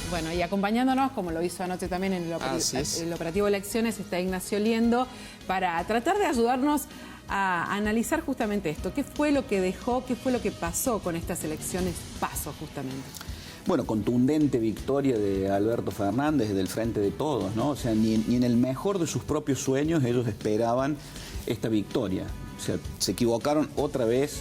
Bueno, y acompañándonos, como lo hizo anoche también en el operativo Elecciones, está Ignacio Liendo, para tratar de ayudarnos a analizar justamente esto. ¿Qué fue lo que dejó, qué fue lo que pasó con estas elecciones PASO justamente? Bueno, contundente victoria de Alberto Fernández del Frente de Todos, ¿no? O sea, ni en el mejor de sus propios sueños ellos esperaban esta victoria. O sea, se equivocaron otra vez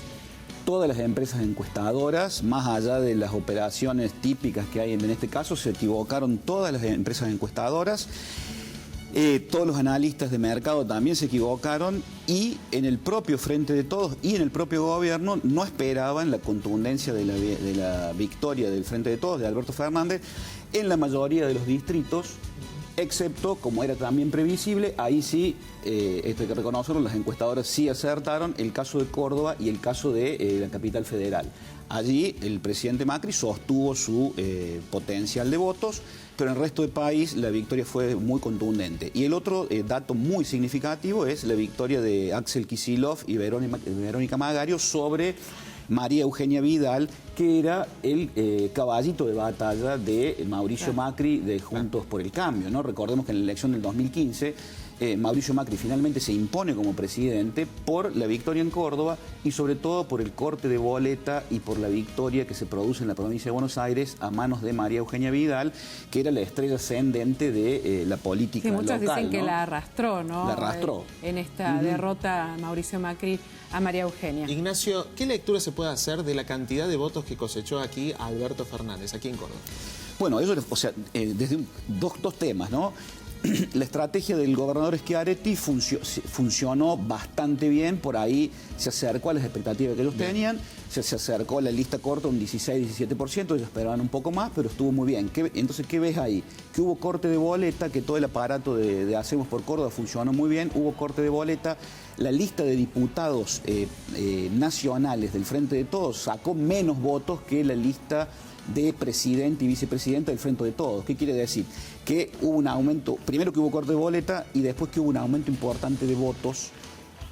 todas las empresas encuestadoras, más allá de las operaciones típicas que hay en este caso, se equivocaron todas las empresas encuestadoras. Todos los analistas de mercado también se equivocaron y en el propio Frente de Todos y en el propio gobierno no esperaban la contundencia de la victoria del Frente de Todos, de Alberto Fernández, en la mayoría de los distritos, excepto, como era también previsible, ahí sí, esto hay que reconocerlo, las encuestadoras sí acertaron, el caso de Córdoba y el caso de la capital federal. Allí el presidente Macri sostuvo su potencial de votos, pero en el resto del país la victoria fue muy contundente. Y el otro dato muy significativo es la victoria de Axel Kicillof y Verónica Magario sobre María Eugenia Vidal, que era el caballito de batalla de Mauricio Macri de Juntos por el Cambio, ¿no? Recordemos que en la elección del 2015 Mauricio Macri finalmente se impone como presidente por la victoria en Córdoba y sobre todo por el corte de boleta y por la victoria que se produce en la provincia de Buenos Aires a manos de María Eugenia Vidal, que era la estrella ascendente de la política local. Muchos dicen que ¿no? la arrastró, ¿no? La arrastró. En esta derrota Mauricio Macri a María Eugenia. Ignacio, ¿qué lectura se puede hacer de la cantidad de votos que cosechó aquí Alberto Fernández, aquí en Córdoba? Bueno, eso, o sea, desde dos temas, ¿no? La estrategia del gobernador Schiaretti funcionó bastante bien, por ahí se acercó a las expectativas que ellos tenían, se acercó a la lista corta un 16-17%, ellos esperaban un poco más, pero estuvo muy bien. Entonces, ¿qué ves ahí? Que hubo corte de boleta, que todo el aparato de Hacemos por Córdoba funcionó muy bien, hubo corte de boleta, la lista de diputados nacionales del Frente de Todos sacó menos votos que la lista de presidente y vicepresidente del Frente de Todos. ¿Qué quiere decir? Que hubo un aumento, primero que hubo corte de boleta y después que hubo un aumento importante de votos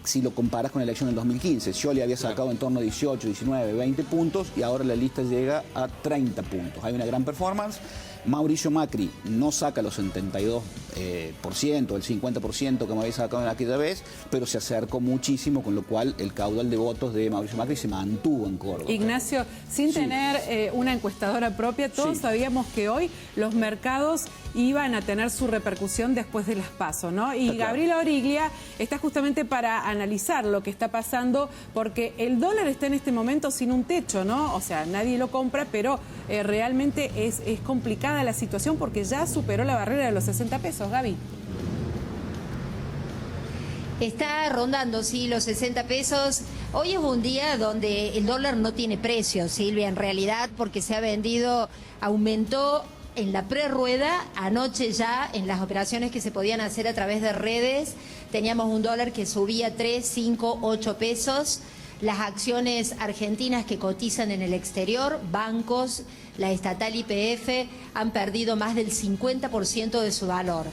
si lo comparas con la elección del 2015. Scioli había sacado en torno a 18, 19, 20 puntos y ahora la lista llega a 30 puntos. Hay una gran performance. Mauricio Macri no saca los 72%, el 50% que me había sacado en aquella vez, pero se acercó muchísimo, con lo cual el caudal de votos de Mauricio Macri se mantuvo en Córdoba. Ignacio, sin tener una encuestadora propia, todos sabíamos que hoy los mercados iban a tener su repercusión después de las PASO, ¿no? Y Gabriela Origlia está justamente para analizar lo que está pasando, porque el dólar está en este momento sin un techo, ¿no? O sea, nadie lo compra, pero realmente es complicada la situación porque ya superó la barrera de los 60 pesos, Gaby. Está rondando, sí, los 60 pesos. Hoy es un día donde el dólar no tiene precio, Silvia, en realidad, porque se ha vendido, aumentó en la prerrueda, anoche ya en las operaciones que se podían hacer a través de redes, teníamos un dólar que subía 3, 5, 8 pesos. Las acciones argentinas que cotizan en el exterior, bancos, la estatal YPF, han perdido más del 50% de su valor.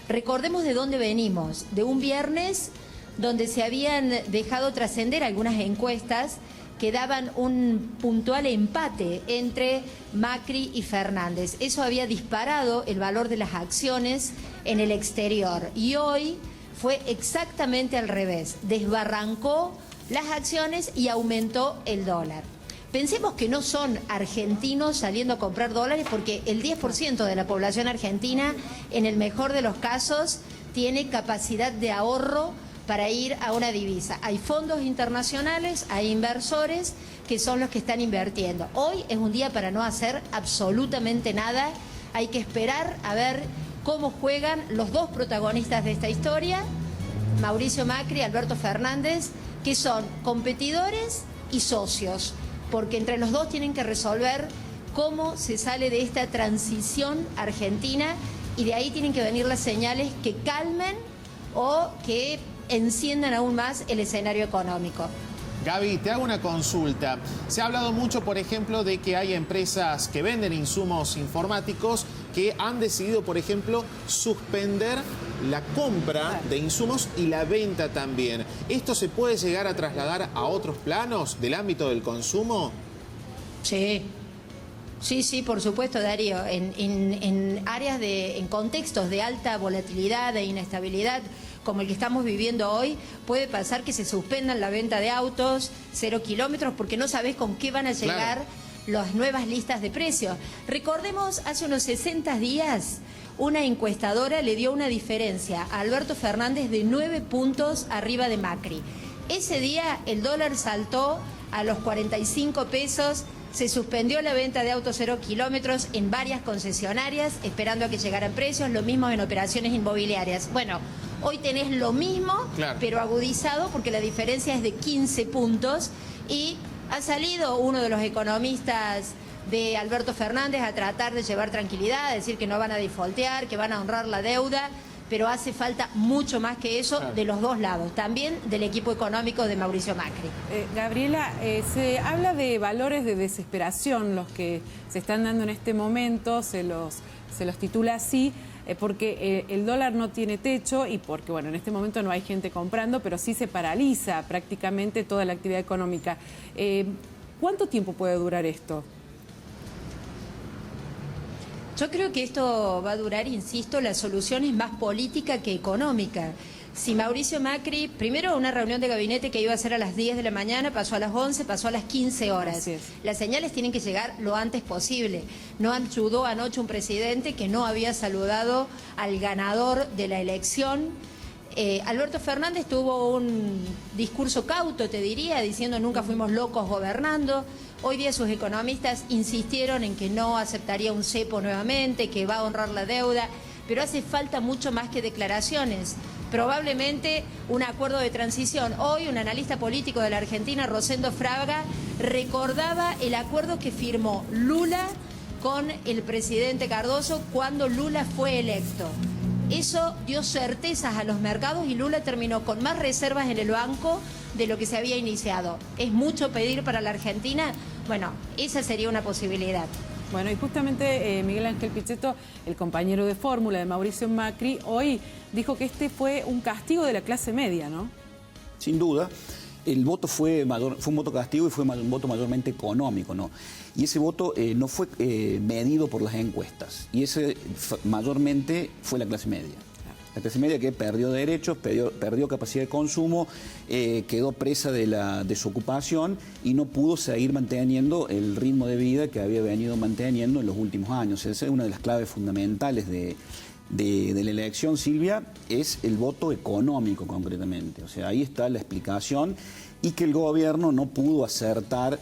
Recordemos de dónde venimos, de un viernes donde se habían dejado trascender algunas encuestas que daban un puntual empate entre Macri y Fernández. Eso había disparado el valor de las acciones en el exterior y hoy fue exactamente al revés, desbarrancó las acciones y aumentó el dólar. Pensemos que no son argentinos saliendo a comprar dólares porque el 10% de la población argentina, en el mejor de los casos, tiene capacidad de ahorro para ir a una divisa. Hay fondos internacionales, hay inversores que son los que están invirtiendo. Hoy es un día para no hacer absolutamente nada. Hay que esperar a ver cómo juegan los dos protagonistas de esta historia, Mauricio Macri y Alberto Fernández, que son competidores y socios, porque entre los dos tienen que resolver cómo se sale de esta transición argentina y de ahí tienen que venir las señales que calmen o que enciendan aún más el escenario económico. Gaby, te hago una consulta. Se ha hablado mucho, por ejemplo, de que hay empresas que venden insumos informáticos que han decidido, por ejemplo, suspender la compra de insumos y la venta también. ¿Esto se puede llegar a trasladar a otros planos del ámbito del consumo? Sí, Sí, sí, por supuesto, Darío. En áreas en contextos de alta volatilidad e inestabilidad como el que estamos viviendo hoy, puede pasar que se suspendan la venta de autos 0 kilómetros porque no sabes con qué van a llegar las nuevas listas de precios. Recordemos, hace unos 60 días, una encuestadora le dio una diferencia a Alberto Fernández de 9 puntos arriba de Macri. Ese día el dólar saltó a los 45 pesos, se suspendió la venta de autos 0 kilómetros en varias concesionarias, esperando a que llegaran precios, lo mismo en operaciones inmobiliarias. Bueno, hoy tenés lo mismo, pero agudizado, porque la diferencia es de 15 puntos, y ha salido uno de los economistas de Alberto Fernández a tratar de llevar tranquilidad, a decir que no van a defaultear, que van a honrar la deuda, pero hace falta mucho más que eso de los dos lados, también del equipo económico de Mauricio Macri. Gabriela, se habla de valores de desesperación, los que se están dando en este momento, se los titula así, porque el dólar no tiene techo y porque, bueno, en este momento no hay gente comprando, pero sí se paraliza prácticamente toda la actividad económica. ¿Cuánto tiempo puede durar esto? Yo creo que esto va a durar, insisto, la solución es más política que económica. Si Mauricio Macri, primero una reunión de gabinete que iba a ser a las 10 de la mañana, pasó a las 11, pasó a las 15 horas. Las señales tienen que llegar lo antes posible. No ayudó anoche un presidente que no había saludado al ganador de la elección. Alberto Fernández tuvo un discurso cauto, te diría, diciendo nunca fuimos locos gobernando. Hoy día sus economistas insistieron en que no aceptaría un cepo nuevamente, que va a honrar la deuda, pero hace falta mucho más que declaraciones. Probablemente un acuerdo de transición. Hoy un analista político de la Argentina, Rosendo Fraga, recordaba el acuerdo que firmó Lula con el presidente Cardoso cuando Lula fue electo. Eso dio certezas a los mercados y Lula terminó con más reservas en el banco de lo que se había iniciado. ¿Es mucho pedir para la Argentina? Bueno, esa sería una posibilidad. Bueno, y justamente Miguel Ángel Pichetto, el compañero de fórmula de Mauricio Macri, hoy dijo que este fue un castigo de la clase media, ¿no? Sin duda. El voto fue un voto castigo y fue un voto mayormente económico, ¿no? Y ese voto no fue medido por las encuestas. Y ese mayormente fue la clase media. La clase media que perdió derechos, perdió capacidad de consumo, quedó presa de la desocupación y no pudo seguir manteniendo el ritmo de vida que había venido manteniendo en los últimos años. Esa es una de las claves fundamentales de la elección, Silvia, es el voto económico concretamente. O sea, ahí está la explicación, y que el gobierno no pudo acertar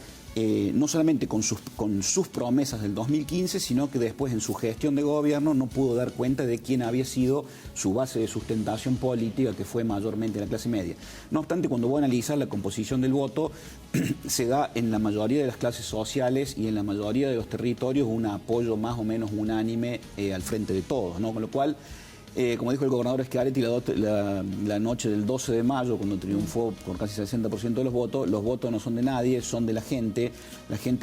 no solamente con sus promesas del 2015, sino que después en su gestión de gobierno no pudo dar cuenta de quién había sido su base de sustentación política, que fue mayormente la clase media. No obstante, cuando voy a analizar la composición del voto, se da en la mayoría de las clases sociales y en la mayoría de los territorios un apoyo más o menos unánime al frente de todos, ¿no? Con lo cual, como dijo el gobernador Schiaretti la noche del 12 de mayo, cuando triunfó por casi 60% de los votos no son de nadie, son de la gente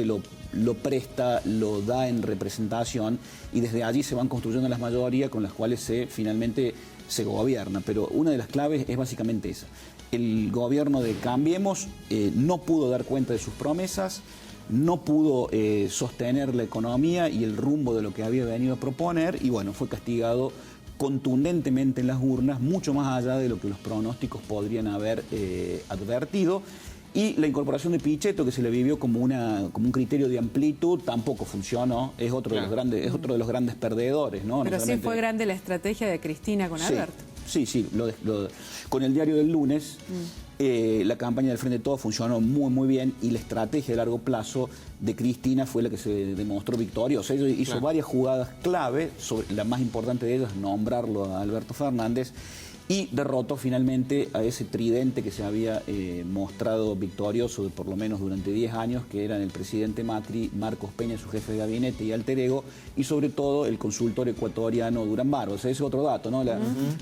lo presta, lo da en representación, y desde allí se van construyendo las mayorías con las cuales finalmente se gobierna. Pero una de las claves es básicamente esa. El gobierno de Cambiemos no pudo dar cuenta de sus promesas, no pudo sostener la economía y el rumbo de lo que había venido a proponer, y bueno, fue castigado contundentemente en las urnas, mucho más allá de lo que los pronósticos podrían haber advertido. Y la incorporación de Pichetto, que se le vivió como un criterio de amplitud, tampoco funcionó. Es otro de los grandes perdedores, ¿no? Pero sí fue grande la estrategia de Cristina con Alberto. Sí, con el diario del lunes, la campaña del Frente de Todos funcionó muy bien, y la estrategia de largo plazo de Cristina fue la que se demostró victoriosa. Ella hizo varias jugadas clave, la más importante de ellas, nombrarlo a Alberto Fernández, y derrotó finalmente a ese tridente que se había mostrado victorioso por lo menos durante 10 años, que eran el presidente Macri, Marcos Peña, su jefe de gabinete y alter ego, y sobre todo el consultor ecuatoriano Durán Barba. O sea, ese es otro dato, ¿no?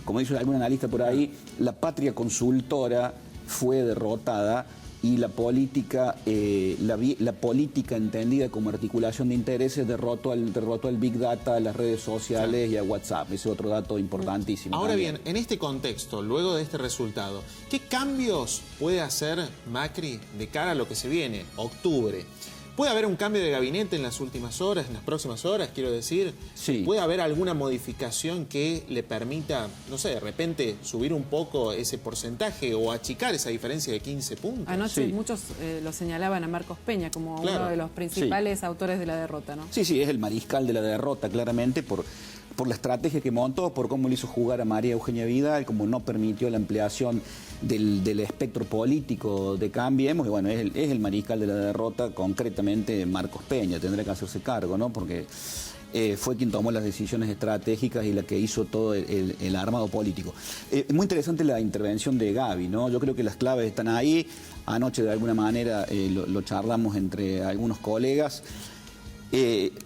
Como dice algún analista por ahí, la patria consultora fue derrotada, y la política entendida como articulación de intereses derrotó al Big Data, a las redes sociales y a WhatsApp. Ese es otro dato importantísimo. Ahora bien, en este contexto, luego de este resultado, ¿qué cambios puede hacer Macri de cara a lo que se viene, octubre? ¿Puede haber un cambio de gabinete en las últimas horas, en las próximas horas, quiero decir? Sí. ¿Puede haber alguna modificación que le permita, no sé, de repente subir un poco ese porcentaje o achicar esa diferencia de 15 puntos? Anoche Sí. muchos lo señalaban a Marcos Peña como uno de los principales autores de la derrota, ¿no? Sí, sí, es el mariscal de la derrota, claramente, por la estrategia que montó, por cómo le hizo jugar a María Eugenia Vidal, como no permitió la ampliación del espectro político de Cambiemos, y bueno, es el mariscal de la derrota, concretamente Marcos Peña, tendrá que hacerse cargo, ¿no? Porque fue quien tomó las decisiones estratégicas y la que hizo todo el armado político. Muy interesante la intervención de Gaby, ¿no? Yo creo que las claves están ahí. Anoche, de alguna manera, lo charlamos entre algunos colegas.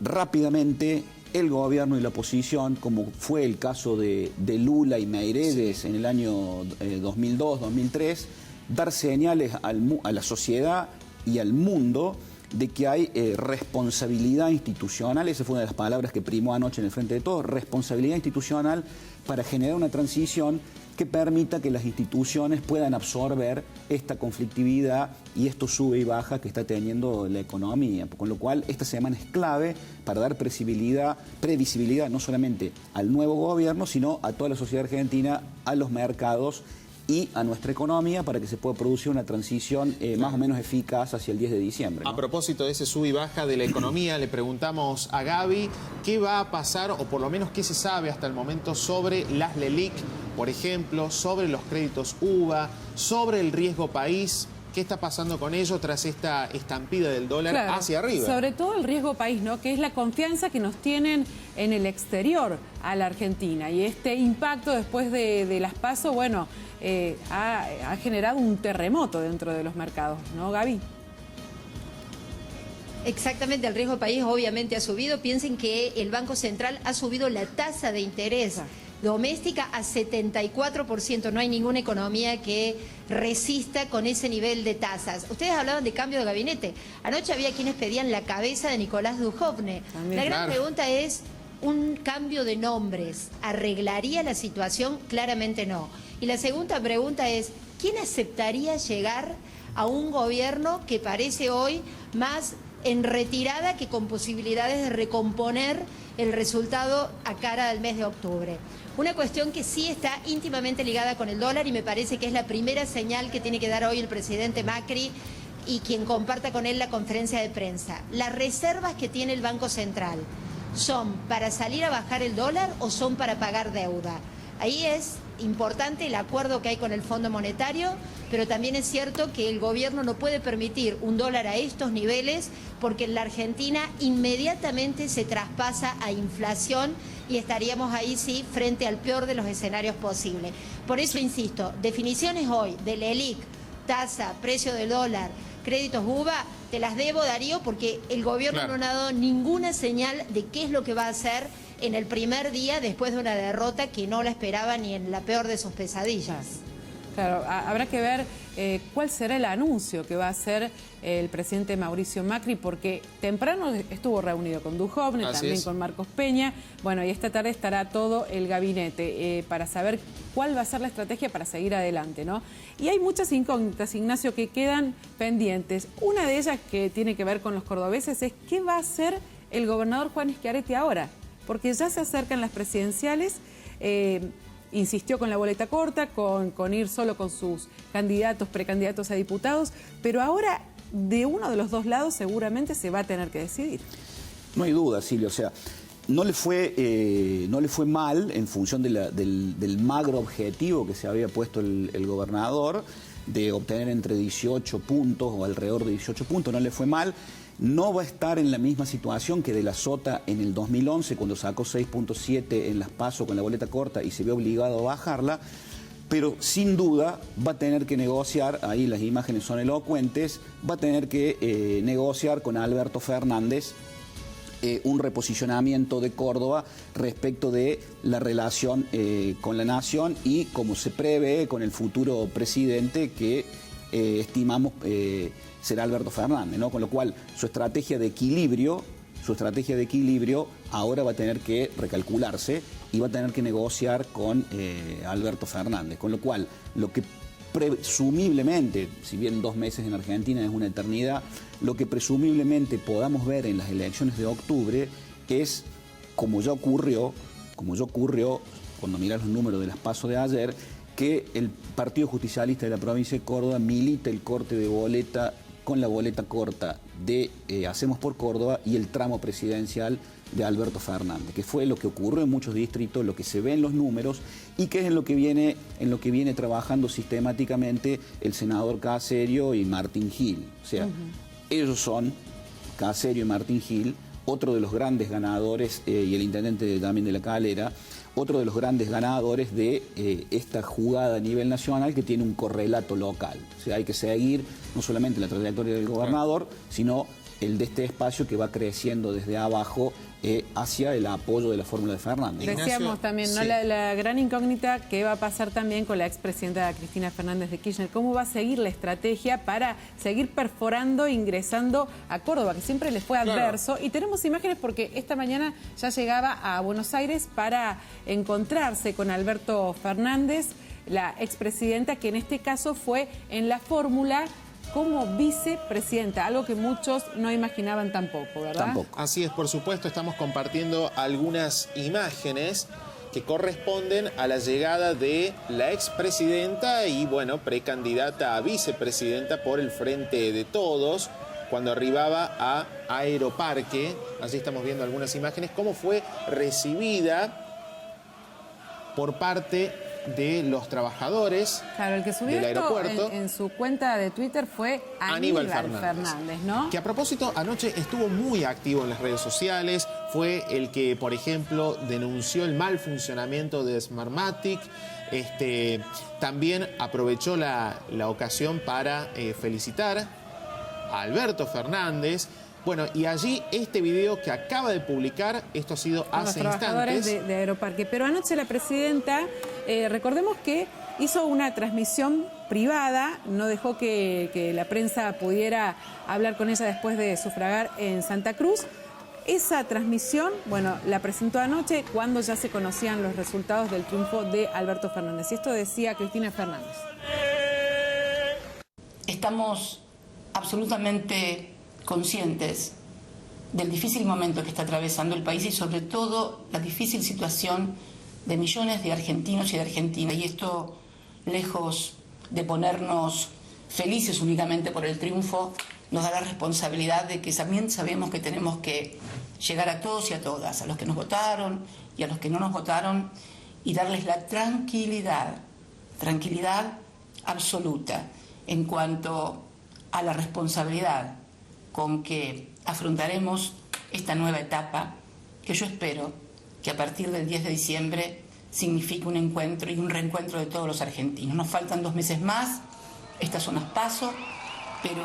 Rápidamente, el gobierno y la oposición, como fue el caso de Lula y Meireles en el año 2002-2003, dar señales a la sociedad y al mundo de que hay responsabilidad institucional. Esa fue una de las palabras que primó anoche en el Frente de Todos, responsabilidad institucional para generar una transición que permita que las instituciones puedan absorber esta conflictividad y esto sube y baja que está teniendo la economía. Con lo cual, esta semana es clave para dar previsibilidad no solamente al nuevo gobierno, sino a toda la sociedad argentina, a los mercados y a nuestra economía, para que se pueda producir una transición más o menos eficaz hacia el 10 de diciembre, ¿no? A propósito de ese sub y baja de la economía, le preguntamos a Gaby qué va a pasar, o por lo menos qué se sabe hasta el momento sobre las LELIQ, por ejemplo, sobre los créditos UVA, sobre el riesgo país. ¿Qué está pasando con ello tras esta estampida del dólar hacia arriba? Sobre todo el riesgo país, ¿no? Que es la confianza que nos tienen en el exterior a la Argentina. Y este impacto después de las PASO, bueno, ha generado un terremoto dentro de los mercados, ¿no, Gaby? Exactamente, el riesgo país obviamente ha subido. Piensen que el Banco Central ha subido la tasa de interés doméstica a 74%. No hay ninguna economía que resista con ese nivel de tasas. Ustedes hablaban de cambio de gabinete. Anoche había quienes pedían la cabeza de Nicolás Dujovne. La gran pregunta es, ¿un cambio de nombres arreglaría la situación? Claramente no. Y la segunda pregunta es, ¿quién aceptaría llegar a un gobierno que parece hoy más en retirada que con posibilidades de recomponer el resultado a cara del mes de octubre? Una cuestión que sí está íntimamente ligada con el dólar y me parece que es la primera señal que tiene que dar hoy el presidente Macri y quien comparta con él la conferencia de prensa. ¿Las reservas que tiene el Banco Central son para salir a bajar el dólar o son para pagar deuda? Ahí es importante el acuerdo que hay con el Fondo Monetario, pero también es cierto que el gobierno no puede permitir un dólar a estos niveles porque en la Argentina inmediatamente se traspasa a inflación y estaríamos ahí sí frente al peor de los escenarios posibles. Por eso insisto, definiciones hoy de LELIQ, tasa, precio del dólar, créditos UVA, te las debo, Darío, porque el gobierno no ha dado ninguna señal de qué es lo que va a hacer en el primer día después de una derrota que no la esperaba ni en la peor de sus pesadillas. Claro, habrá que ver cuál será el anuncio que va a hacer el presidente Mauricio Macri, porque temprano estuvo reunido con Dujovne, también con Marcos Peña, bueno, y esta tarde estará todo el gabinete para saber cuál va a ser la estrategia para seguir adelante, ¿no? Y hay muchas incógnitas, Ignacio, que quedan pendientes. Una de ellas que tiene que ver con los cordobeses es qué va a hacer el gobernador Juan Schiaretti ahora, porque ya se acercan las presidenciales. Insistió con la boleta corta, con ir solo con sus candidatos, precandidatos a diputados, pero ahora de uno de los dos lados seguramente se va a tener que decidir. No hay duda, Silvia, o sea, no le fue mal en función del magro objetivo que se había puesto el gobernador de obtener entre 18 puntos o alrededor de 18 puntos, no le fue mal. No va a estar en la misma situación que de la Sota en el 2011, cuando sacó 6.7 en las PASO con la boleta corta y se vio obligado a bajarla, pero sin duda va a tener que negociar, ahí las imágenes son elocuentes, va a tener que negociar con Alberto Fernández un reposicionamiento de Córdoba respecto de la relación con la nación y como se prevé con el futuro presidente que estimamos será Alberto Fernández, ¿no? Con lo cual su estrategia de equilibrio ahora va a tener que recalcularse y va a tener que negociar con Alberto Fernández. Con lo cual, lo que presumiblemente, si bien 2 meses en Argentina es una eternidad, lo que presumiblemente podamos ver en las elecciones de octubre es, como ya ocurrió cuando miras los números de las PASO de ayer, que el Partido Justicialista de la provincia de Córdoba milita el corte de boleta con la boleta corta de Hacemos por Córdoba y el tramo presidencial de Alberto Fernández, que fue lo que ocurrió en muchos distritos, lo que se ve en los números y que es en lo que viene trabajando sistemáticamente el senador Caserio y Martín Gil. O sea, ellos son, Caserio y Martín Gil, otro de los grandes ganadores, y el intendente también de La Calera, otro de los grandes ganadores de esta jugada a nivel nacional que tiene un correlato local. O sea, hay que seguir no solamente la trayectoria del gobernador, sino el de este espacio que va creciendo desde abajo hacia el apoyo de la fórmula de Fernández. Decíamos también, ¿no? La gran incógnita que va a pasar también con la expresidenta Cristina Fernández de Kirchner. ¿Cómo va a seguir la estrategia para seguir perforando, ingresando a Córdoba, que siempre le fue adverso? Y tenemos imágenes porque esta mañana ya llegaba a Buenos Aires para encontrarse con Alberto Fernández, la expresidenta, que en este caso fue en la fórmula como vicepresidenta, algo que muchos no imaginaban tampoco, ¿verdad? Tampoco. Así es, por supuesto, estamos compartiendo algunas imágenes que corresponden a la llegada de la expresidenta y, bueno, precandidata a vicepresidenta por el Frente de Todos, cuando arribaba a Aeroparque. Allí estamos viendo algunas imágenes, cómo fue recibida por parte de los trabajadores. Claro, el que subió del esto aeropuerto en su cuenta de Twitter fue Aníbal Fernández, ¿no? Que a propósito, anoche estuvo muy activo en las redes sociales. Fue el que, por ejemplo, denunció el mal funcionamiento de Smartmatic. También aprovechó la ocasión para felicitar a Alberto Fernández. Bueno, y allí este video que acaba de publicar, esto ha sido hace los trabajadores instantes. de Aeroparque. Pero anoche la presidenta, recordemos que hizo una transmisión privada, no dejó que la prensa pudiera hablar con ella después de sufragar en Santa Cruz. Esa transmisión, bueno, la presentó anoche cuando ya se conocían los resultados del triunfo de Alberto Fernández. Y esto decía Cristina Fernández. Estamos absolutamente conscientes del difícil momento que está atravesando el país y sobre todo la difícil situación de millones de argentinos y de argentinas. Y esto, lejos de ponernos felices únicamente por el triunfo, nos da la responsabilidad de que también sabemos que tenemos que llegar a todos y a todas, a los que nos votaron y a los que no nos votaron, y darles la tranquilidad absoluta en cuanto a la responsabilidad con que afrontaremos esta nueva etapa, que yo espero que a partir del 10 de diciembre signifique un encuentro y un reencuentro de todos los argentinos. Nos faltan 2 meses más, estas son las PASO, pero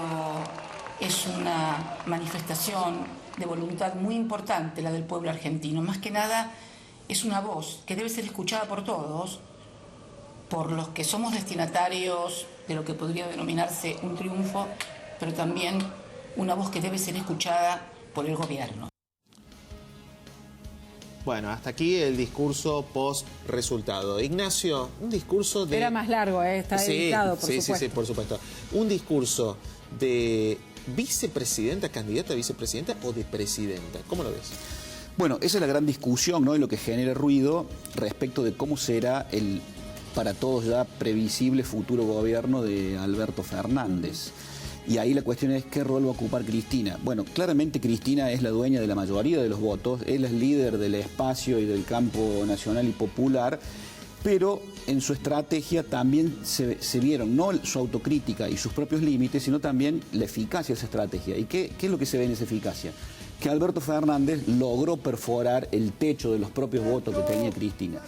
es una manifestación de voluntad muy importante la del pueblo argentino. Más que nada es una voz que debe ser escuchada por todos, por los que somos destinatarios de lo que podría denominarse un triunfo, pero también una voz que debe ser escuchada por el gobierno. Bueno, hasta aquí el discurso post-resultado. Ignacio, un discurso de... Era más largo, está editado, por supuesto. Sí, por supuesto. Un discurso de vicepresidenta, candidata a vicepresidenta o de presidenta. ¿Cómo lo ves? Bueno, esa es la gran discusión, ¿no? Y lo que genera ruido respecto de cómo será el, para todos ya, previsible futuro gobierno de Alberto Fernández. Y ahí la cuestión es qué rol va a ocupar Cristina. Bueno, claramente Cristina es la dueña de la mayoría de los votos, es la líder del espacio y del campo nacional y popular, pero en su estrategia también se vieron no su autocrítica y sus propios límites, sino también la eficacia de esa estrategia. ¿Y qué es lo que se ve en esa eficacia? Que Alberto Fernández logró perforar el techo de los propios votos que tenía Cristina.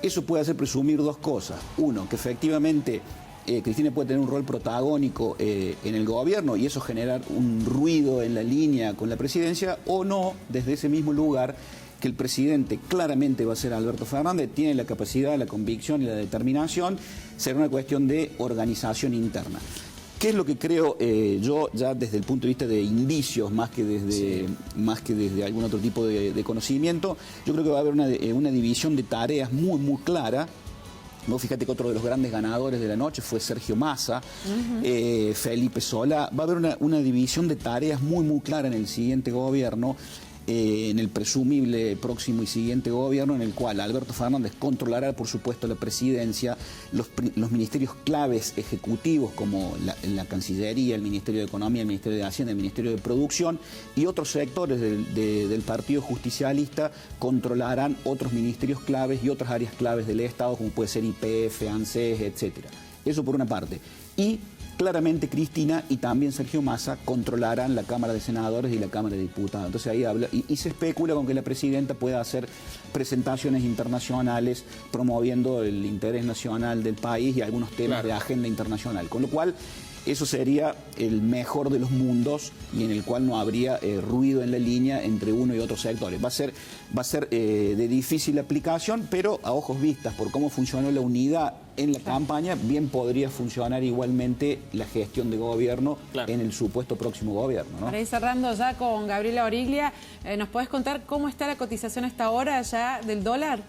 Eso puede hacer presumir 2 cosas. Uno, que efectivamente Cristina puede tener un rol protagónico en el gobierno y eso generar un ruido en la línea con la presidencia, o no, desde ese mismo lugar, que el presidente claramente va a ser Alberto Fernández, tiene la capacidad, la convicción y la determinación, será una cuestión de organización interna. ¿Qué es lo que creo yo ya desde el punto de vista de indicios, más que desde algún otro tipo de conocimiento? Yo creo que va a haber una división de tareas muy clara Vos fíjate que otro de los grandes ganadores de la noche fue Sergio Massa, Felipe Solá. Va a haber una división de tareas muy clara en el siguiente gobierno, en el presumible próximo y siguiente gobierno, en el cual Alberto Fernández controlará, por supuesto, la presidencia, los ministerios claves ejecutivos como la Cancillería, el Ministerio de Economía, el Ministerio de Hacienda, el Ministerio de Producción, y otros sectores del Partido Justicialista controlarán otros ministerios claves y otras áreas claves del Estado, como puede ser YPF, ANSES, etcétera. Eso por una parte. Y claramente Cristina y también Sergio Massa controlarán la Cámara de Senadores y la Cámara de Diputados. Entonces ahí habla, y se especula con que la presidenta pueda hacer presentaciones internacionales promoviendo el interés nacional del país y algunos temas de agenda internacional. Con lo cual, eso sería el mejor de los mundos y en el cual no habría ruido en la línea entre uno y otro sectores. Va a ser de difícil aplicación, pero a ojos vistas por cómo funcionó la unidad en la campaña, bien podría funcionar igualmente la gestión de gobierno en el supuesto próximo gobierno, ¿no? Para ir cerrando ya con Gabriela Origlia, ¿nos podés contar cómo está la cotización a esta hora ya del dólar?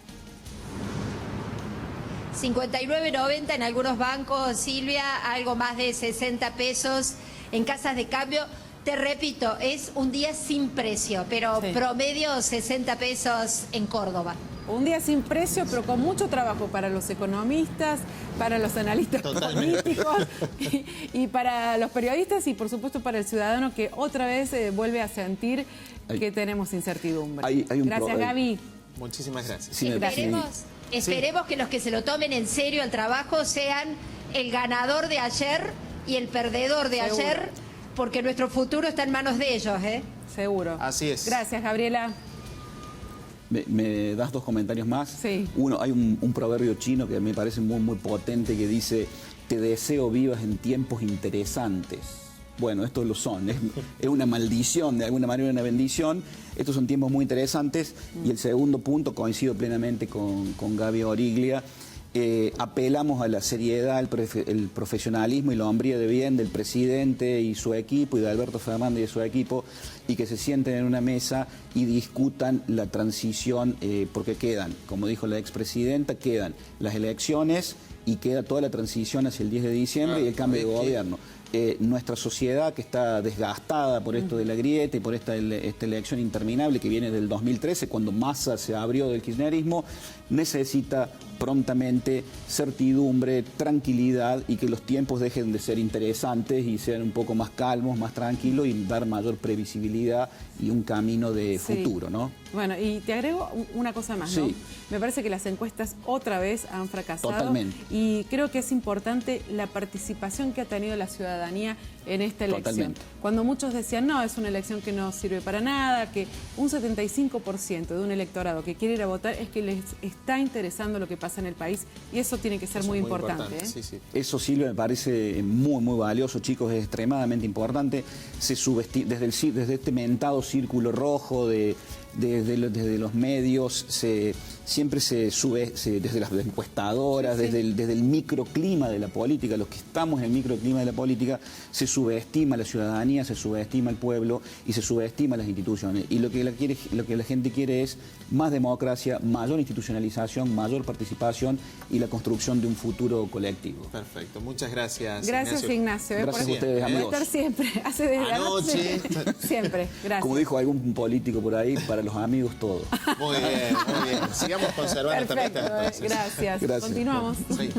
59.90 en algunos bancos, Silvia, algo más de 60 pesos en casas de cambio. Te repito, es un día sin precio, pero promedio 60 pesos en Córdoba. Un día sin precio, pero con mucho trabajo para los economistas, para los analistas políticos y para los periodistas y, por supuesto, para el ciudadano que otra vez vuelve a sentir que tenemos incertidumbre. Gracias, Gaby. Muchísimas gracias. Sí, Esperemos que los que se lo tomen en serio al trabajo sean el ganador de ayer y el perdedor de ayer, porque nuestro futuro está en manos de ellos, ¿eh? Seguro. Así es. Gracias, Gabriela. ¿Me das dos comentarios más? Sí. Uno, hay un proverbio chino que me parece muy potente que dice: te deseo vivas en tiempos interesantes. Bueno, estos lo son, es una maldición, de alguna manera una bendición. Estos son tiempos muy interesantes. Y el segundo punto, coincido plenamente con Gaby Origlia, apelamos a la seriedad, el profesionalismo y la hombría de bien del presidente y su equipo, y de Alberto Fernández y su equipo, y que se sienten en una mesa y discutan la transición, porque quedan, como dijo la expresidenta, quedan las elecciones y queda toda la transición hacia el 10 de diciembre y el cambio de gobierno. Nuestra sociedad, que está desgastada por esto de la grieta y por esta elección interminable que viene del 2013, cuando Massa se abrió del kirchnerismo, necesita prontamente certidumbre, tranquilidad, y que los tiempos dejen de ser interesantes y sean un poco más calmos, más tranquilos, y dar mayor previsibilidad y un camino de futuro, ¿no? Bueno, y te agrego una cosa más, ¿no? Sí. Me parece que las encuestas otra vez han fracasado. Totalmente. Y creo que es importante la participación que ha tenido la ciudadanía en esta elección. Totalmente. Cuando muchos decían, no, es una elección que no sirve para nada, que un 75% de un electorado que quiere ir a votar es que les está interesando lo que pasa en el país, y eso tiene que ser muy importante. ¿Eh? Sí, sí. Eso, Silvia, me parece muy valioso, chicos, es extremadamente importante. Desde este mentado círculo rojo desde los medios, siempre se sube, desde las encuestadoras, desde el microclima de la política, los que estamos en el microclima de la política, se subestima la ciudadanía, se subestima el pueblo y se subestima las instituciones. Y lo que la gente quiere es más democracia, mayor institucionalización, mayor participación y la construcción de un futuro colectivo. Perfecto, muchas gracias. Gracias, Ignacio. Gracias a ustedes, amigos. Por estar siempre, hace desde Anoche. siempre, gracias. Como dijo algún político por ahí, para los amigos todo. Muy bien, muy bien. Sigamos conservando esta amistad, entonces. Gracias. Continuamos. Sí.